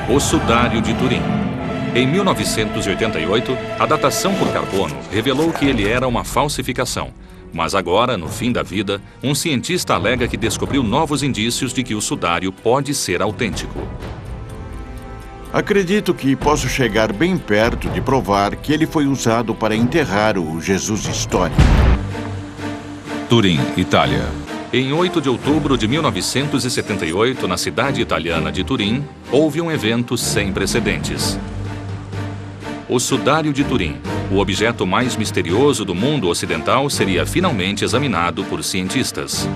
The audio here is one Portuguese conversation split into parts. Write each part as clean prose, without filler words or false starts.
O sudário de Turim. Em 1988, a datação por carbono revelou que ele era uma falsificação. Mas agora, no fim da vida, um cientista alega que descobriu novos indícios de que o sudário pode ser autêntico. Acredito que posso chegar bem perto de provar que ele foi usado para enterrar o Jesus histórico. Turim, Itália. Em 8 de outubro de 1978, na cidade italiana de Turim, houve um evento sem precedentes. O sudário de Turim, o objeto mais misterioso do mundo ocidental, seria finalmente examinado por cientistas.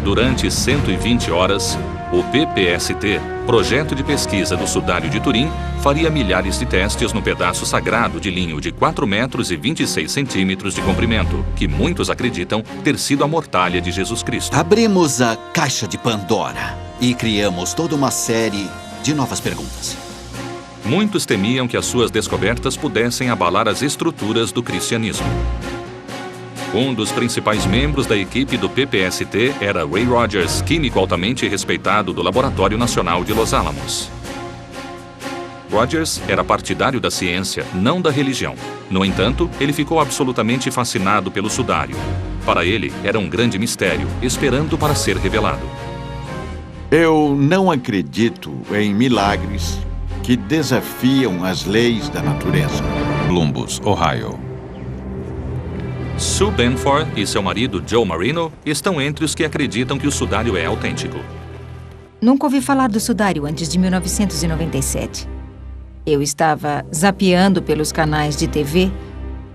Durante 120 horas, o PPST, Projeto de Pesquisa do Sudário de Turim, faria milhares de testes no pedaço sagrado de linho de 4 metros e 26 centímetros de comprimento, que muitos acreditam ter sido a mortalha de Jesus Cristo. Abrimos a caixa de Pandora e criamos toda uma série de novas perguntas. Muitos temiam que as suas descobertas pudessem abalar as estruturas do cristianismo. Um dos principais membros da equipe do PPST era Ray Rogers, químico altamente respeitado do Laboratório Nacional de Los Alamos. Rogers era partidário da ciência, não da religião. No entanto, ele ficou absolutamente fascinado pelo sudário. Para ele, era um grande mistério, esperando para ser revelado. Eu não acredito em milagres que desafiam as leis da natureza. Columbus, Ohio. Sue Benford e seu marido Joe Marino estão entre os que acreditam que o sudário é autêntico. Nunca ouvi falar do sudário antes de 1997. Eu estava zapeando pelos canais de TV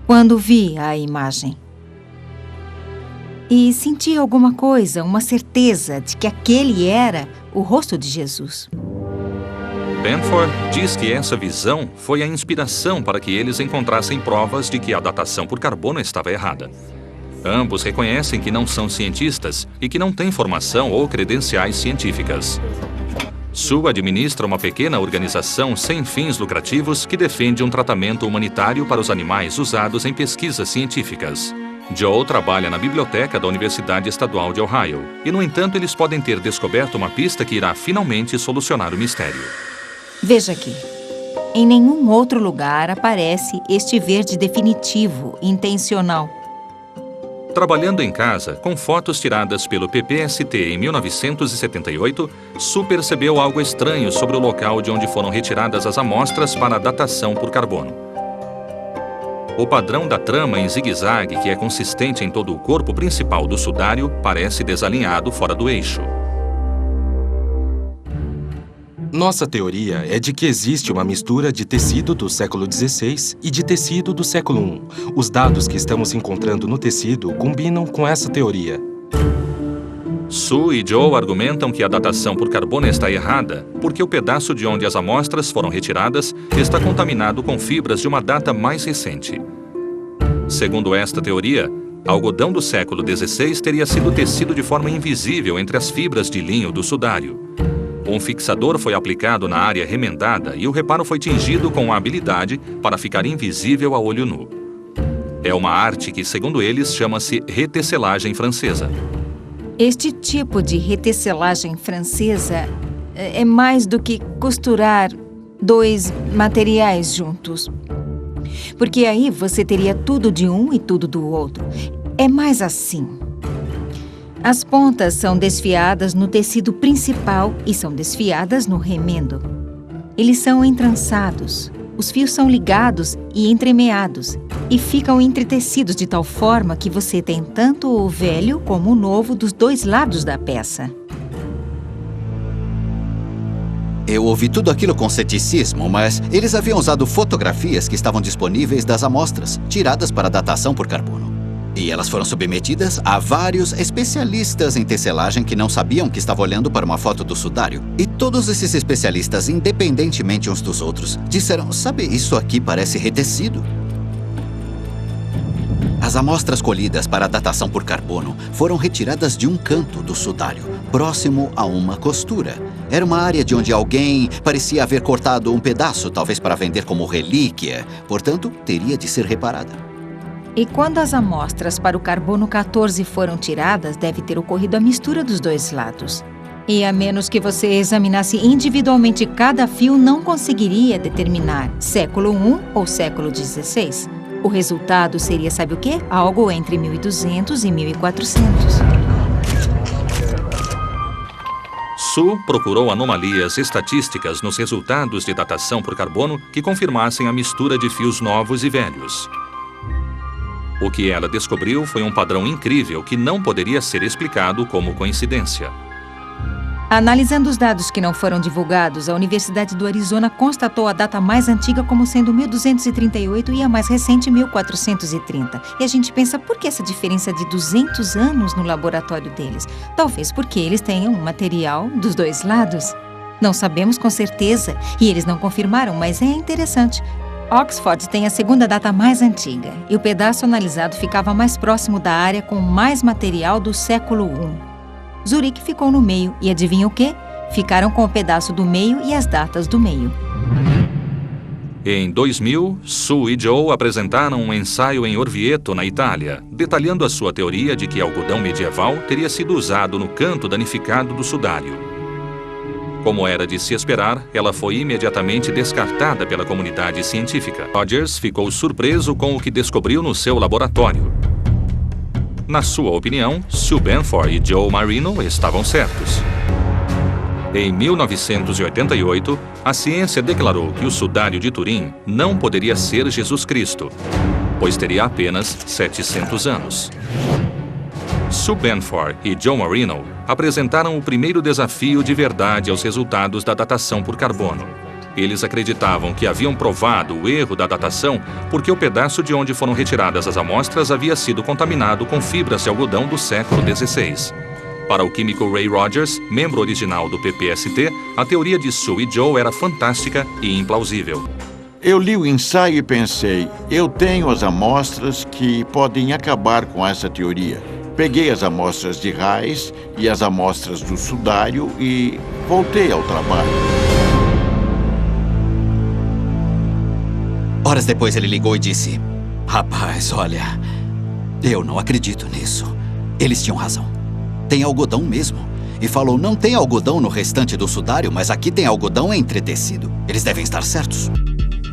quando vi a imagem. E senti alguma coisa, uma certeza de que aquele era o rosto de Jesus. Benford diz que essa visão foi a inspiração para que eles encontrassem provas de que a datação por carbono estava errada. Ambos reconhecem que não são cientistas e que não têm formação ou credenciais científicas. Sue administra uma pequena organização sem fins lucrativos que defende um tratamento humanitário para os animais usados em pesquisas científicas. Joe trabalha na biblioteca da Universidade Estadual de Ohio e, no entanto, eles podem ter descoberto uma pista que irá finalmente solucionar o mistério. Veja aqui. Em nenhum outro lugar aparece este verde definitivo, intencional. Trabalhando em casa, com fotos tiradas pelo PPST em 1978, Sue percebeu algo estranho sobre o local de onde foram retiradas as amostras para a datação por carbono. O padrão da trama em zigue-zague, que é consistente em todo o corpo principal do sudário, parece desalinhado fora do eixo. Nossa teoria é de que existe uma mistura de tecido do século XVI e de tecido do século I. Os dados que estamos encontrando no tecido combinam com essa teoria. Sue e Joe argumentam que a datação por carbono está errada porque o pedaço de onde as amostras foram retiradas está contaminado com fibras de uma data mais recente. Segundo esta teoria, algodão do século XVI teria sido tecido de forma invisível entre as fibras de linho do sudário. Um fixador foi aplicado na área remendada e o reparo foi tingido com habilidade para ficar invisível a olho nu. É uma arte que, segundo eles, chama-se retecelagem francesa. Este tipo de retecelagem francesa é mais do que costurar dois materiais juntos. Porque aí você teria tudo de um e tudo do outro. É mais assim. As pontas são desfiadas no tecido principal e são desfiadas no remendo. Eles são entrançados. Os fios são ligados e entremeados e ficam entretecidos de tal forma que você tem tanto o velho como o novo dos dois lados da peça. Eu ouvi tudo aquilo com ceticismo, mas eles haviam usado fotografias que estavam disponíveis das amostras, tiradas para datação por carbono. E elas foram submetidas a vários especialistas em tecelagem que não sabiam que estavam olhando para uma foto do sudário. E todos esses especialistas, independentemente uns dos outros, disseram: sabe, isso aqui parece retecido. As amostras colhidas para a datação por carbono foram retiradas de um canto do sudário, próximo a uma costura. Era uma área de onde alguém parecia haver cortado um pedaço, talvez para vender como relíquia. Portanto, teria de ser reparada. E quando as amostras para o carbono 14 foram tiradas, deve ter ocorrido a mistura dos dois lados. E a menos que você examinasse individualmente cada fio, não conseguiria determinar século I ou século XVI. O resultado seria, sabe o quê? Algo entre 1200 e 1400. Su procurou anomalias estatísticas nos resultados de datação por carbono que confirmassem a mistura de fios novos e velhos. O que ela descobriu foi um padrão incrível que não poderia ser explicado como coincidência. Analisando os dados que não foram divulgados, a Universidade do Arizona constatou a data mais antiga como sendo 1238 e a mais recente 1430. E a gente pensa, por que essa diferença de 200 anos no laboratório deles? Talvez porque eles tenham um material dos dois lados. Não sabemos com certeza e eles não confirmaram, mas é interessante. Oxford tem a segunda data mais antiga e o pedaço analisado ficava mais próximo da área com mais material do século I. Zurique ficou no meio e adivinha o quê? Ficaram com o pedaço do meio e as datas do meio. Em 2000, Su e Joe apresentaram um ensaio em Orvieto, na Itália, detalhando a sua teoria de que algodão medieval teria sido usado no canto danificado do sudário. Como era de se esperar, ela foi imediatamente descartada pela comunidade científica. Rogers ficou surpreso com o que descobriu no seu laboratório. Na sua opinião, Sue Benford e Joe Marino estavam certos. Em 1988, a ciência declarou que o sudário de Turim não poderia ser Jesus Cristo, pois teria apenas 700 anos. Sue Benford e Joe Marino apresentaram o primeiro desafio de verdade aos resultados da datação por carbono. Eles acreditavam que haviam provado o erro da datação porque o pedaço de onde foram retiradas as amostras havia sido contaminado com fibras de algodão do século XVI. Para o químico Ray Rogers, membro original do PPST, a teoria de Sue e Joe era fantástica e implausível. Eu li o ensaio e pensei, eu tenho as amostras que podem acabar com essa teoria. Peguei as amostras de raiz e as amostras do sudário e voltei ao trabalho. Horas depois ele ligou e disse: rapaz, olha, eu não acredito nisso. Eles tinham razão. Tem algodão mesmo. E falou, não tem algodão no restante do sudário, mas aqui tem algodão entretecido. Eles devem estar certos.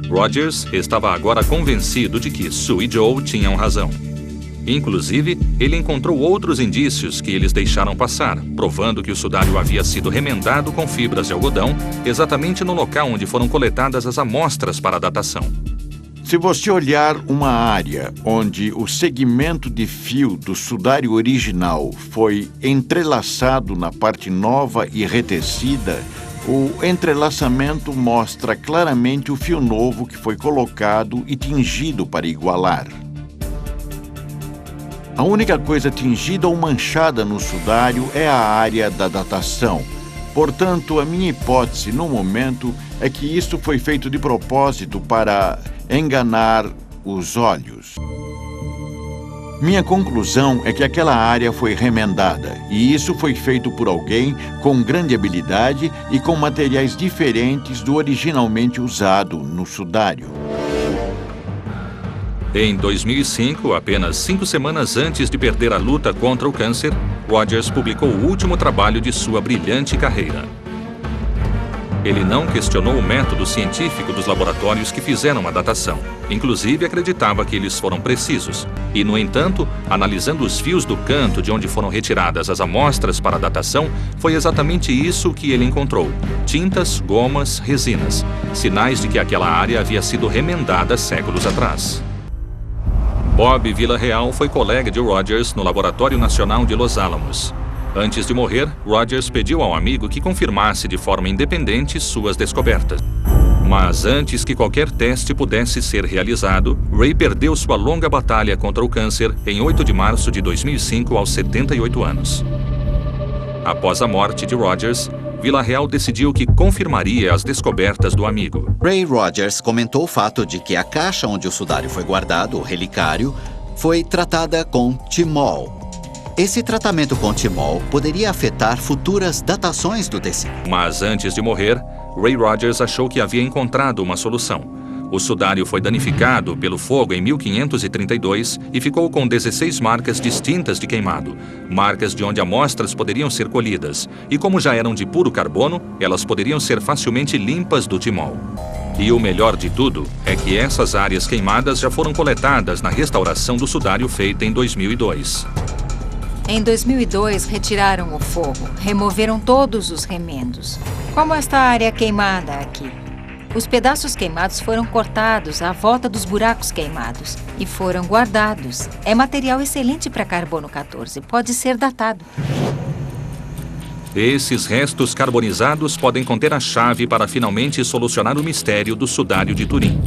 Rogers estava agora convencido de que Sue e Joe tinham razão. Inclusive, ele encontrou outros indícios que eles deixaram passar, provando que o sudário havia sido remendado com fibras de algodão exatamente no local onde foram coletadas as amostras para a datação. Se você olhar uma área onde o segmento de fio do sudário original foi entrelaçado na parte nova e retecida, o entrelaçamento mostra claramente o fio novo que foi colocado e tingido para igualar. A única coisa tingida ou manchada no sudário é a área da datação. Portanto, a minha hipótese no momento é que isso foi feito de propósito para enganar os olhos. Minha conclusão é que aquela área foi remendada, e isso foi feito por alguém com grande habilidade e com materiais diferentes do originalmente usado no sudário. Em 2005, apenas 5 semanas antes de perder a luta contra o câncer, Rogers publicou o último trabalho de sua brilhante carreira. Ele não questionou o método científico dos laboratórios que fizeram a datação. Inclusive, acreditava que eles foram precisos. E, no entanto, analisando os fios do canto de onde foram retiradas as amostras para a datação, foi exatamente isso que ele encontrou: tintas, gomas, resinas. Sinais de que aquela área havia sido remendada séculos atrás. Bob Villarreal foi colega de Rogers no Laboratório Nacional de Los Alamos. Antes de morrer, Rogers pediu ao amigo que confirmasse de forma independente suas descobertas. Mas antes que qualquer teste pudesse ser realizado, Ray perdeu sua longa batalha contra o câncer em 8 de março de 2005, aos 78 anos. Após a morte de Rogers, Villarreal decidiu que confirmaria as descobertas do amigo. Ray Rogers comentou o fato de que a caixa onde o sudário foi guardado, o relicário, foi tratada com timol. Esse tratamento com timol poderia afetar futuras datações do tecido. Mas antes de morrer, Ray Rogers achou que havia encontrado uma solução. O sudário foi danificado pelo fogo em 1532 e ficou com 16 marcas distintas de queimado, marcas de onde amostras poderiam ser colhidas, e como já eram de puro carbono, elas poderiam ser facilmente limpas do timol. E o melhor de tudo é que essas áreas queimadas já foram coletadas na restauração do sudário feita em 2002. Em 2002, retiraram o fogo, removeram todos os remendos, como esta área queimada aqui. Os pedaços queimados foram cortados à volta dos buracos queimados e foram guardados. É material excelente para carbono 14, pode ser datado. Esses restos carbonizados podem conter a chave para finalmente solucionar o mistério do sudário de Turim.